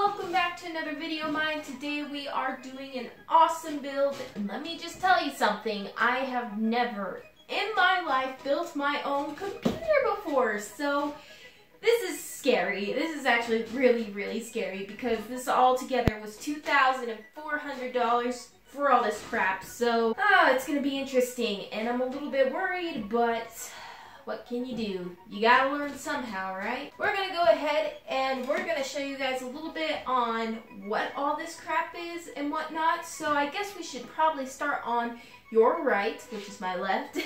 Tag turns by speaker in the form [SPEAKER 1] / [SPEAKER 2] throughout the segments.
[SPEAKER 1] welcome back to another video of mine. Today we are doing an awesome build, and let me just tell you something. I have never in my life built my own computer before, so this is scary. This is actually really scary because this all together was $2,400 for all this crap, so it's gonna be interesting, and I'm a little bit worried, but what can you do? You gotta learn somehow, right? We're gonna go ahead and we're gonna show you guys a little bit on what all this crap is and whatnot. So I guess we should probably start on your right, which is my left.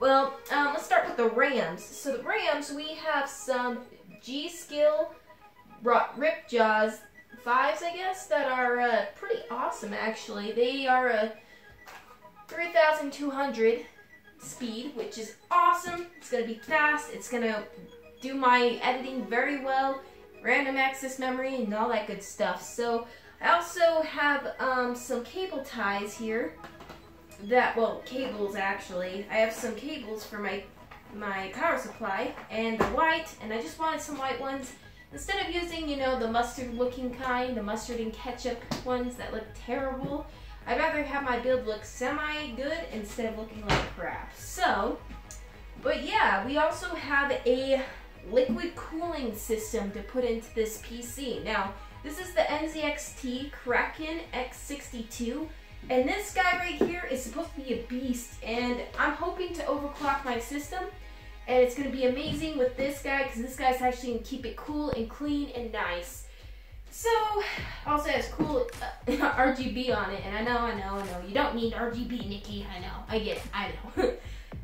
[SPEAKER 1] Well, let's start with the RAMs. So the RAMs, we have some g.skill Ripjaws 5s, I guess, that are pretty awesome actually. They are 3,200 speed, which is awesome. It's gonna be fast. It's gonna do my editing very well. Random access memory and all that good stuff. So I also have some cable ties here. Cables actually. I have some cables for my power supply, and they're white, and I just wanted some white ones instead of using, you know, the mustard looking kind, the mustard and ketchup ones that look terrible. I'd rather have my build look semi-good instead of looking like crap. So, but yeah, we also have a liquid cooling system to put into this PC. Now, this is the NZXT Kraken X62, and this guy right here is supposed to be a beast, and I'm hoping to overclock my system, and it's going to be amazing with this guy, because this guy's actually going to keep it cool and clean and nice. So, also has cool RGB on it, and I know, you don't need RGB, Nikki, I know, I get it, I know.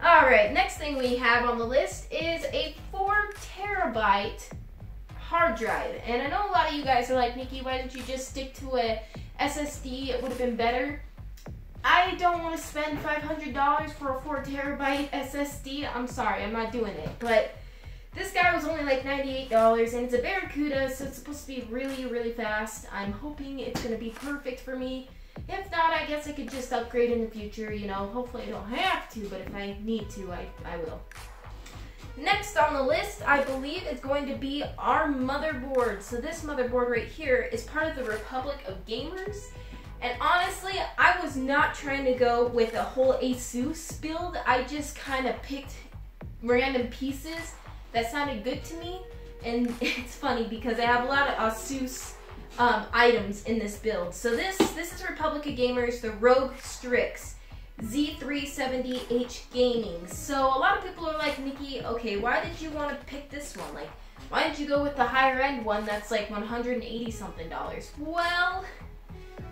[SPEAKER 1] Alright, next thing we have on the list is a 4 terabyte hard drive, and I know a lot of you guys are like, Nikki, why didn't you just stick to a SSD, it would have been better. I don't want to spend $500 for a 4 terabyte SSD, I'm sorry, I'm not doing it, but this guy was only like $98, and it's a Barracuda, so it's supposed to be really fast. I'm hoping it's going to be perfect for me. If not, I guess I could just upgrade in the future, you know. Hopefully I don't have to, but if I need to, I will. Next on the list, I believe, is going to be our motherboard. So this motherboard right here is part of the Republic of Gamers. And honestly, I was not trying to go with a whole ASUS build. I just kind of picked random pieces that sounded good to me, and it's funny because I have a lot of ASUS items in this build. So this is Republic of Gamers, the Rogue Strix Z370H Gaming. So a lot of people are like, Nikki, okay, why did you want to pick this one? Like, why didn't you go with the higher end one that's like $180 something? Well,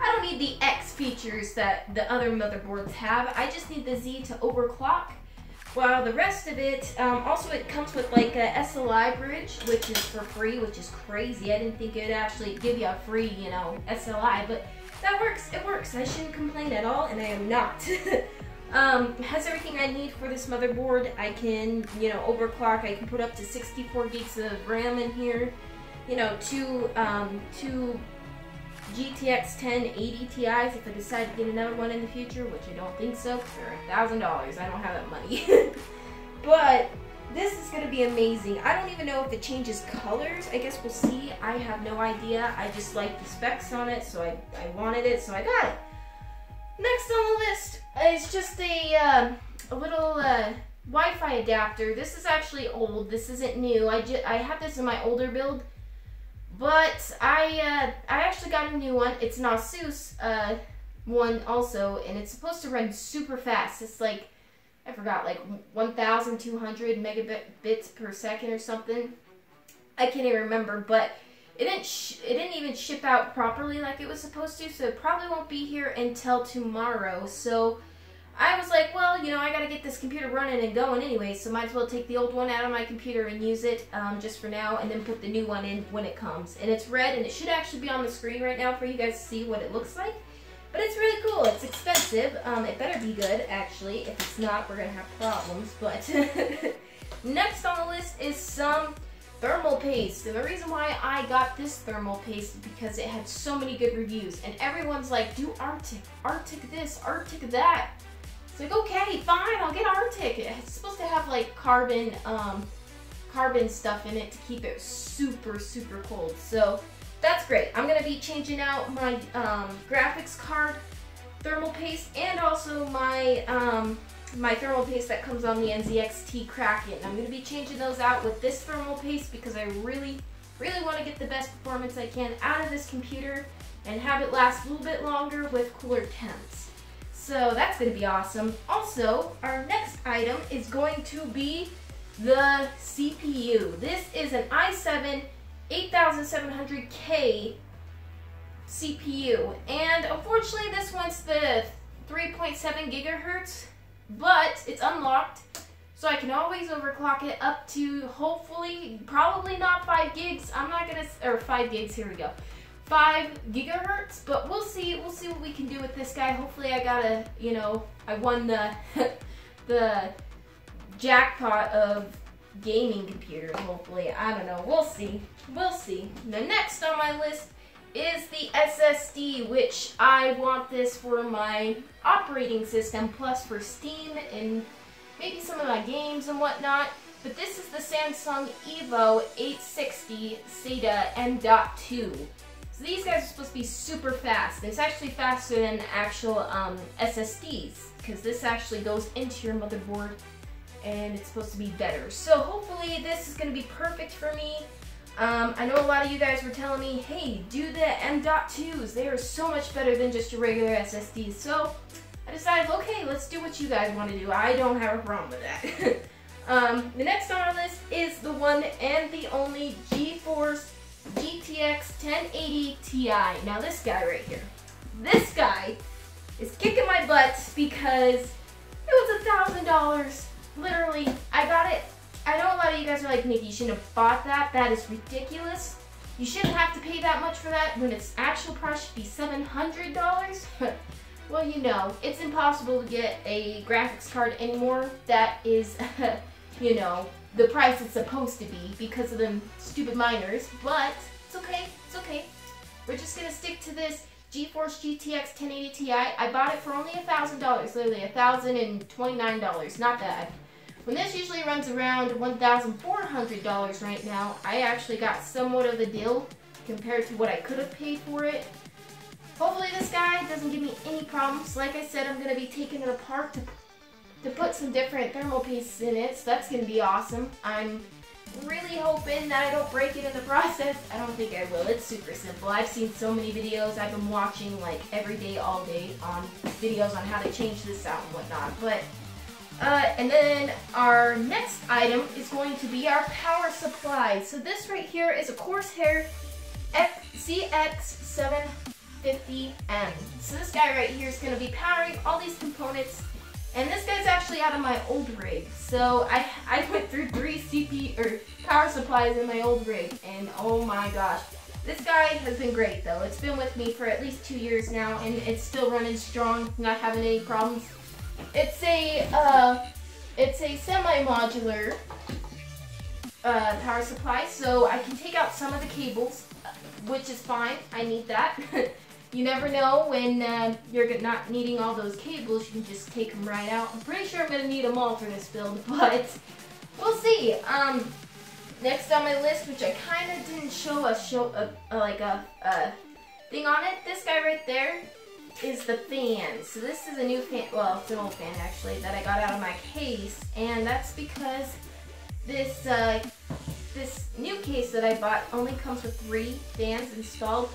[SPEAKER 1] I don't need the X features that the other motherboards have. I just need the Z to overclock. While the rest of it, also it comes with like a SLI bridge, which is for free, which is crazy. I didn't think it would actually give you a free, you know, SLI, but that works, it works. I shouldn't complain at all, and I am not. Has everything I need for this motherboard. I can, you know, overclock. I can put up to 64 gigs of RAM in here. You know, two GTX 1080 Ti's if I decide to get another one in the future, which I don't think so, because they're $1,000. I don't have that money. But this is going to be amazing. I don't even know if it changes colors. I guess we'll see. I have no idea. I just like the specs on it, so I wanted it, so I got it. Next on the list is just a little Wi-Fi adapter. This is actually old. This isn't new. I have this in my older build. But I actually got a new one. It's an ASUS one also, and it's supposed to run super fast. It's like, I forgot, like 1,200 megabits per second or something. I can't even remember, but it didn't even ship out properly like it was supposed to, so it probably won't be here until tomorrow. So I was like, well, you know, I gotta get this computer running and going anyway, so might as well take the old one out of my computer and use it just for now, and then put the new one in when it comes. And it's red, and it should actually be on the screen right now for you guys to see what it looks like. But it's really cool. It's expensive. It better be good, actually. If it's not, we're gonna have problems. But next on the list is some thermal paste. And the reason why I got this thermal paste is because it had so many good reviews. And everyone's like, do Arctic, Arctic this, Arctic that. It's like, okay, fine, I'll get Arctic. It's supposed to have like carbon stuff in it to keep it super cold. So that's great. I'm going to be changing out my graphics card thermal paste and also my my thermal paste that comes on the NZXT Kraken. I'm going to be changing those out with this thermal paste because I really want to get the best performance I can out of this computer and have it last a little bit longer with cooler temps. So that's going to be awesome. Also, our next item is going to be the CPU. This is an i7 8700K CPU, and unfortunately this one's the 3.7 gigahertz, but it's unlocked, so I can always overclock it up to hopefully, probably not 5 gigs. I'm not gonna, or 5 gigs, here we go. 5 gigahertz, but we'll see what we can do with this guy. Hopefully I got a, you know, I won the, the jackpot of gaming computers, hopefully. I don't know, we'll see. The next on my list is the SSD, which I want this for my operating system, plus for Steam and maybe some of my games and whatnot. But this is the Samsung Evo 860 SATA M.2. So these guys are supposed to be super fast. It's actually faster than actual SSDs, because this actually goes into your motherboard and it's supposed to be better. So hopefully this is going to be perfect for me. I know a lot of you guys were telling me, hey, do the M.2s. They are so much better than just your regular SSDs. So I decided, okay, let's do what you guys want to do. I don't have a problem with that. The next on our list is the one and the only GeForce GTX 1080 Ti. Now this guy right here. This guy is kicking my butt because it was $1,000. Literally, I got it. I know a lot of you guys are like, Nikki, you shouldn't have bought that. That is ridiculous. You shouldn't have to pay that much for that when its actual price should be $700. Well, you know, it's impossible to get a graphics card anymore that is, you know, the price it's supposed to be because of them stupid miners. But it's okay. It's okay. We're just gonna stick to this GeForce GTX 1080 Ti. I bought it for only $1,000. Literally $1,029. Not bad. When this usually runs around $1,400 right now, I actually got somewhat of a deal compared to what I could have paid for it. Hopefully this guy doesn't give me any problems. Like I said, I'm going to be taking it apart to put some different thermal pastes in it, so that's going to be awesome. I'm really hoping that I don't break it in the process. I don't think I will. It's super simple. I've seen so many videos. I've been watching like every day, all day on videos on how to change this out and whatnot. But and then our next item is going to be our power supply. So this right here is a Corsair CX750M. So this guy right here is going to be powering all these components. And this guy's actually out of my old rig. So I went through 3 power supplies in my old rig. And oh my gosh. This guy has been great though. It's been with me for at least 2 years now. And it's still running strong. Not having any problems. It's a semi-modular power supply, so I can take out some of the cables, which is fine. I need that. You never know when you're not needing all those cables. You can just take them right out. I'm pretty sure I'm going to need them all for this build, but we'll see. Next on my list, which I kind of didn't show a thing on it. This guy right there is the fan. So this is a new fan, well, it's an old fan actually, that I got out of my case, and that's because this this new case that I bought only comes with 3 fans installed,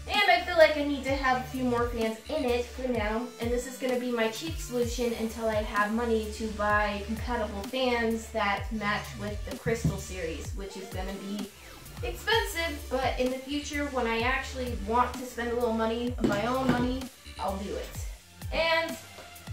[SPEAKER 1] and I feel like I need to have a few more fans in it for now, and this is going to be my cheap solution until I have money to buy compatible fans that match with the Crystal series, which is going to be expensive, but in the future when I actually want to spend a little money of my own money, I'll do it. And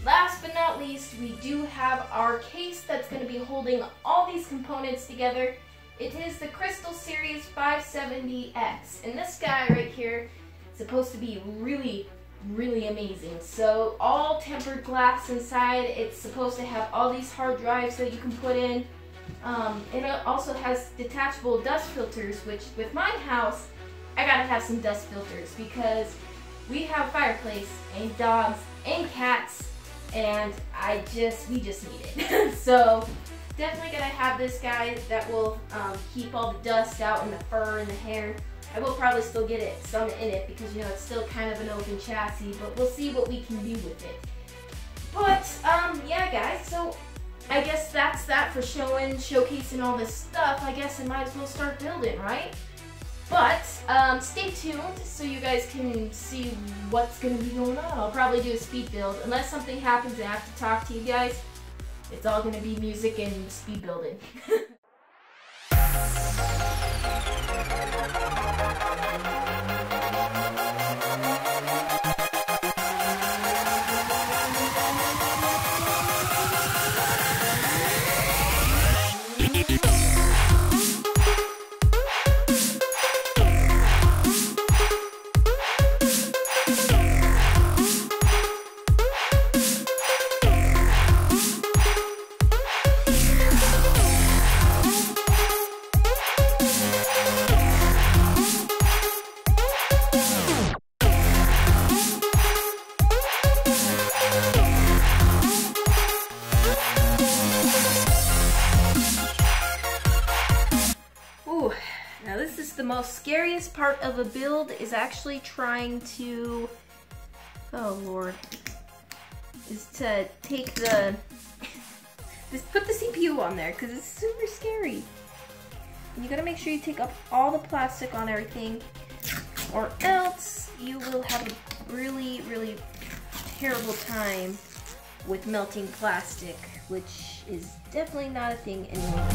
[SPEAKER 1] last but not least, we do have our case that's going to be holding all these components together. It is the Crystal Series 570X, and this guy right here is supposed to be really amazing. So all tempered glass inside. It's supposed to have all these hard drives that you can put in. It also has detachable dust filters, which with my house, I gotta have some dust filters because we have a fireplace and dogs and cats, and we just need it. So definitely gonna have this guy that will keep all the dust out and the fur and the hair. I will probably still get it some in it because, you know, it's still kind of an open chassis, but we'll see what we can do with it. But, yeah, guys, so I guess that's that for showcasing all this stuff. I guess I might as well start building, right? But, stay tuned so you guys can see what's going to be going on. I'll probably do a speed build. Unless something happens and I have to talk to you guys, it's all going to be music and speed building. Now this is the most scariest part of a build, is actually trying to, oh lord, is to take the, just put the CPU on there because it's super scary. And you gotta make sure you take up all the plastic on everything, or else you will have a really, really terrible time with melting plastic, which is definitely not a thing anymore.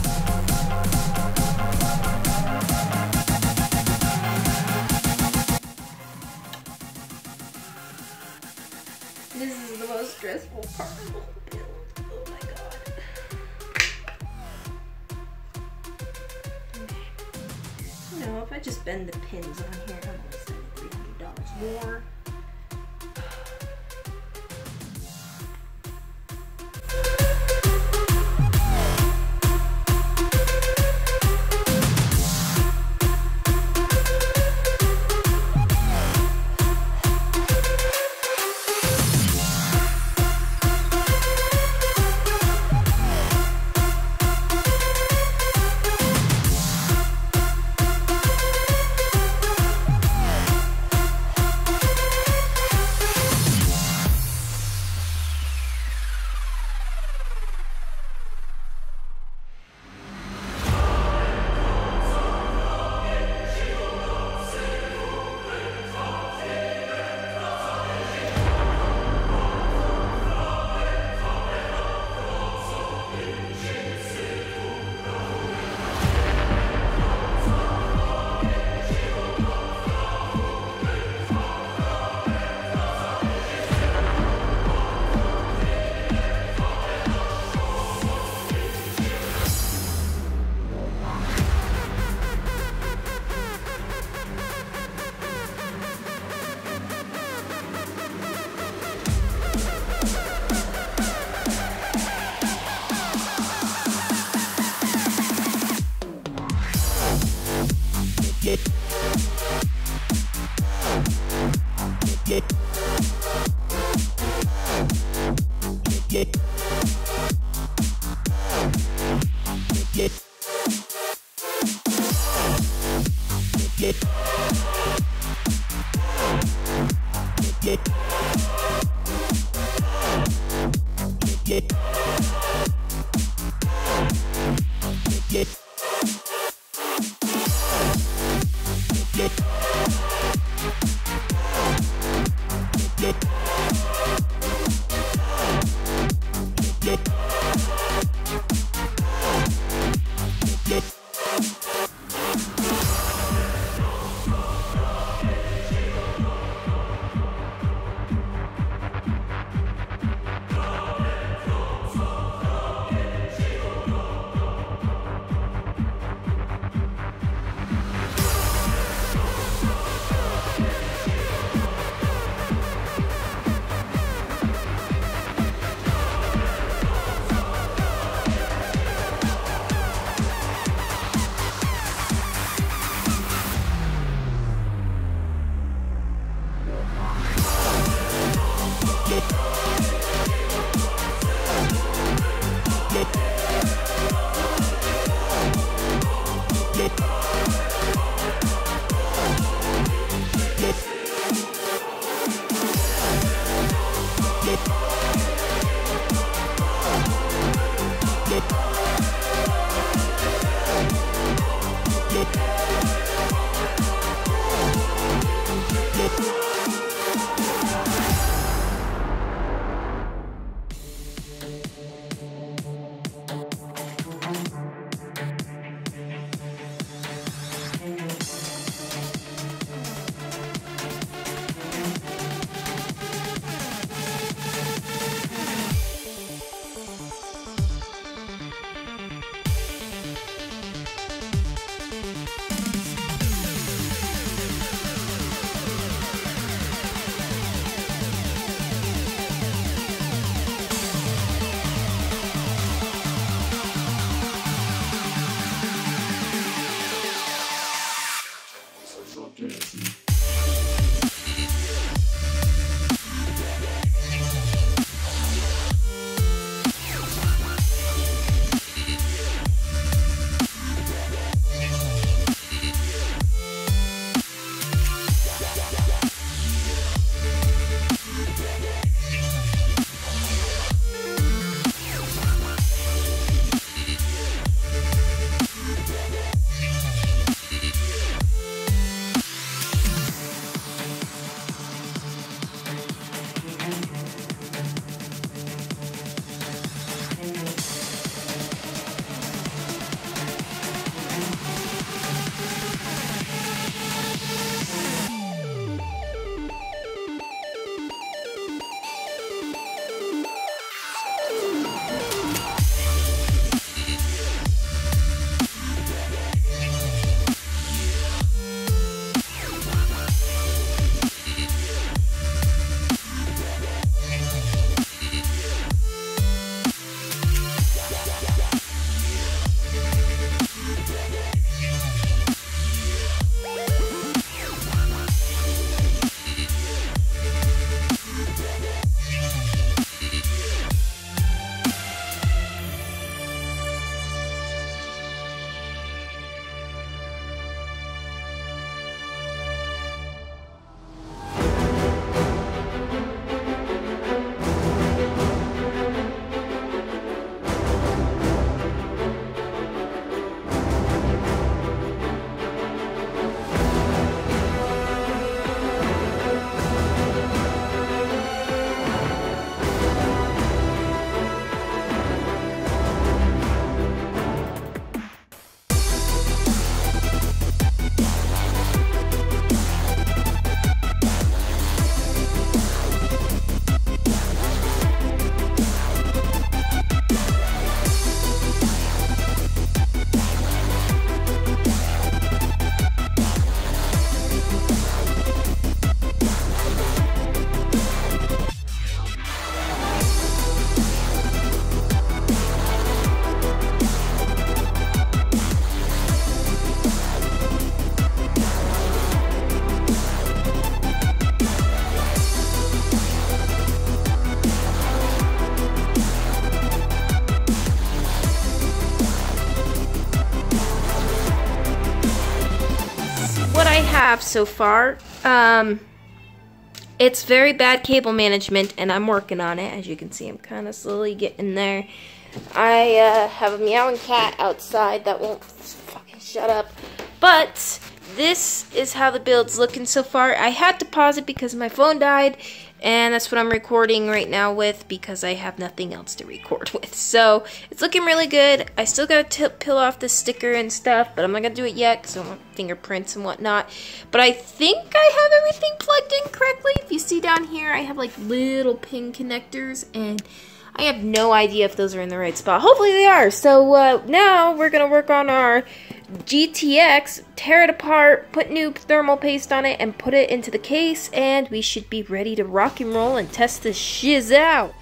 [SPEAKER 1] This is the most stressful part of the whole build. Oh my god. Okay. You know, if I just bend the pins on here, I'm gonna spend $300 more. have so far. It's very bad cable management, and I'm working on it. As you can see, I'm kind of slowly getting there. I have a meowing cat outside that won't fucking shut up. But this is how the build's looking so far. I had to pause it because my phone died, and that's what I'm recording right now with because I have nothing else to record with. So it's looking really good. I still gotta peel off the sticker and stuff, but I'm not gonna do it yet because I want fingerprints and whatnot. But I think I have everything plugged in correctly. If you see down here, I have like little pin connectors, and I have no idea if those are in the right spot. Hopefully they are. So now we're gonna work on our GTX, tear it apart, put new thermal paste on it, and put it into the case, and we should be ready to rock and roll and test this shiz out.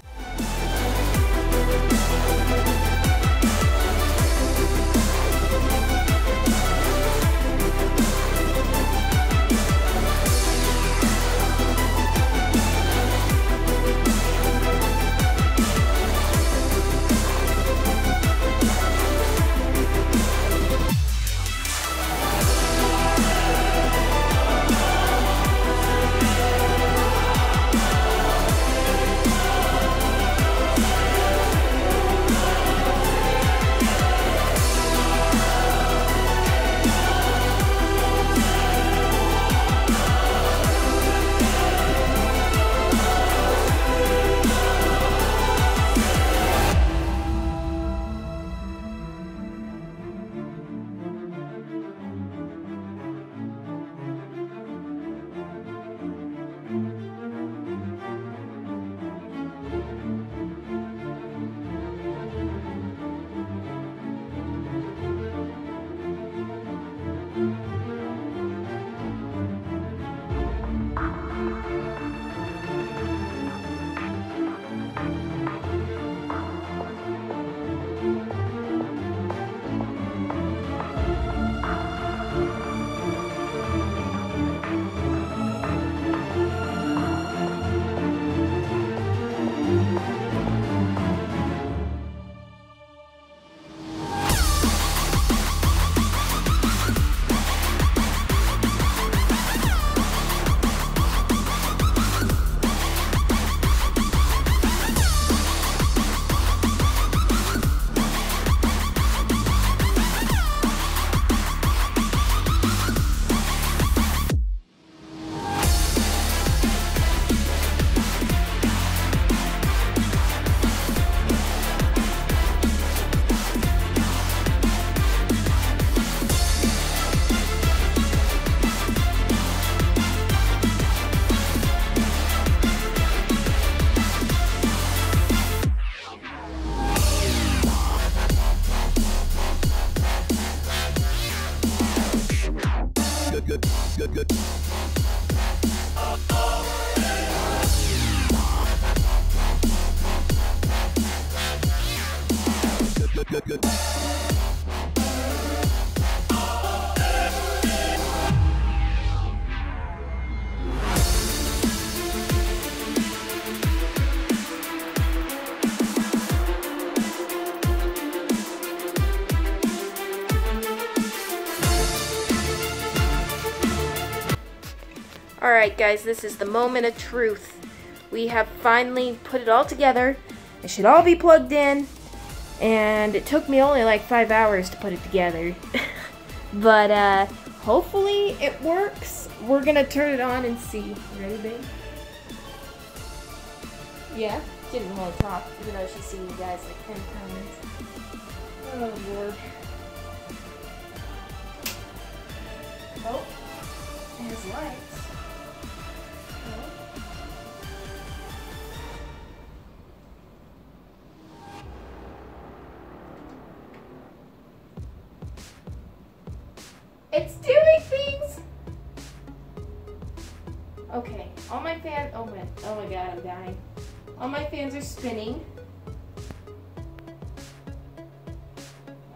[SPEAKER 1] Alright guys, this is the moment of truth. We have finally put it all together. It should all be plugged in. And it took me only like 5 hours to put it together. But hopefully it works. We're gonna turn it on and see. Ready, babe? Yeah? She didn't want to talk, even though she's seen you guys like 10 times. Oh Lord. Oh, it has lights. It's doing things! Okay, all my fans, oh my god, I'm dying. All my fans are spinning.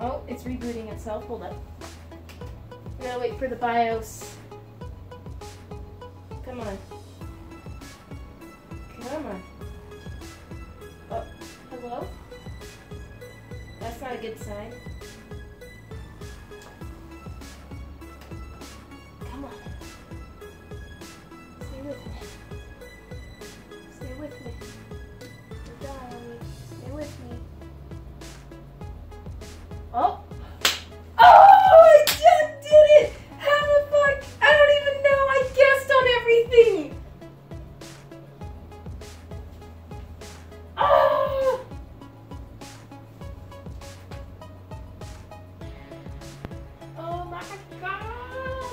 [SPEAKER 1] Oh, it's rebooting itself, hold up. I gotta wait for the BIOS. Come on. Come on. Oh, hello? That's not a good sign. Come on. Stay with me. Stay with me. Don't die on me. Stay with me. Oh! Oh! I just did it! How the fuck? I don't even know. I guessed on everything. Oh! Oh my god!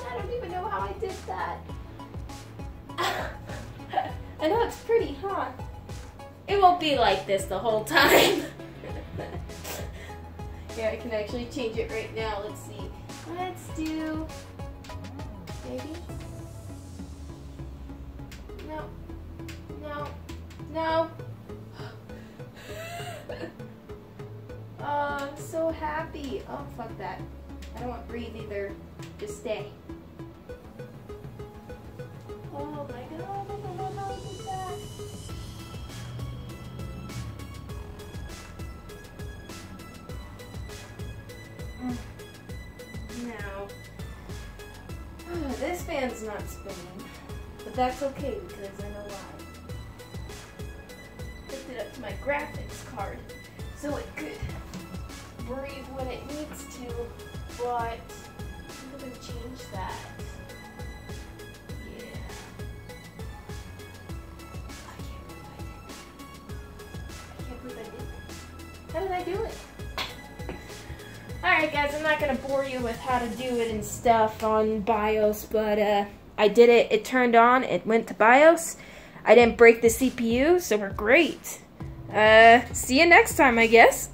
[SPEAKER 1] I don't even know how I did that. I know it's pretty, huh? It won't be like this the whole time. Yeah, I can actually change it right now. Let's see. Let's do... Maybe? No. No. No. Oh, I'm so happy. Oh, fuck that. I don't want to breathe either. Just stay. Oh my god, I don't know how I did that. Now, this fan's not spinning, but that's okay because I know why. Hooked it up to my graphics card so it could breathe when it needs to, but I'm going to change that. Yeah. I can't believe I did that. How did I do it? Alright guys, I'm not going to bore you with how to do it and stuff on BIOS, but I did it. It turned on. It went to BIOS. I didn't break the CPU, so we're great. See you next time, I guess.